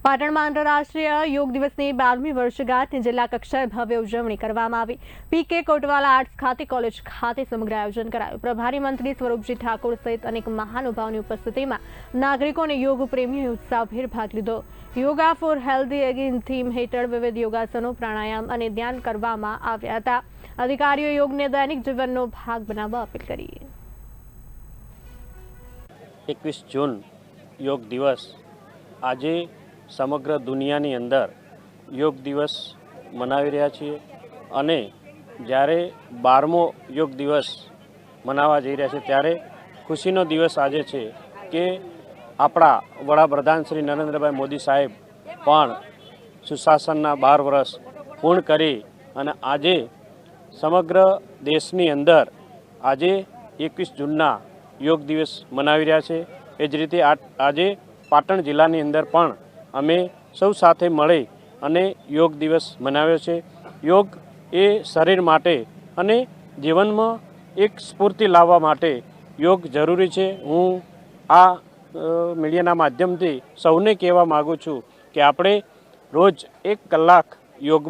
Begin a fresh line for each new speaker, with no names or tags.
પાટણમાં આંતરરાષ્ટ્રીય યોગ દિવસની 12મી વર્ષગાંઠની જિલ્લા કક્ષાએ ભવ્ય ઉજવણી કરવામાં આવી। પીકે કોટવાલા આર્ટ્સ ખાતે કોલેજ ખાતે સમગ્ર આયોજન કરાયું। પ્રભારી મંત્રી સ્વરૂપજી ઠાકોર સહિત અનેક મહાનુભાવોની ઉપસ્થિતિમાં નાગરિકો અને યોગ પ્રેમીઓએ ઉત્સાહભેર ભાગ લીધો। યોગા ફોર હેલ્ધી એગેન થીમ હેઠળ વિવિધ યોગાસનો, પ્રાણાયામ અને ધ્યાન કરવામાં આવ્યા હતા। અધિકારીઓએ યોગને દૈનિક જીવનનો ભાગ બનાવવા અપીલ કરી।
21 જૂન યોગ દિવસ આજે સમગ્ર દુનિયાની અંદર યોગ દિવસ મનાવી રહ્યા છીએ અને જ્યારે 12મો યોગ દિવસ મનાવવા જઈ રહ્યા છે ત્યારે ખુશીનો દિવસ આજે છે કે આપણા વડાપ્રધાન શ્રી નરેન્દ્રભાઈ મોદી સાહેબ પણ સુશાસનના 12 વર્ષ પૂર્ણ કરી અને આજે સમગ્ર દેશની અંદર આજે 21 જૂનના યોગ દિવસ મનાવી રહ્યા છે। એ જ રીતે આજે પાટણ જિલ્લાની અંદર પણ અમે સૌ સાથે મળી અને યોગ દિવસ મનાવ્યો છે। યોગ એ શરીર માટે અને જીવનમાં એક સ્ફૂર્તિ લાવવા માટે યોગ જરૂરી છે। હું આ મીડિયાના માધ્યમથી સૌને કહેવા માગું છું કે આપણે રોજ 1 કલાક યોગ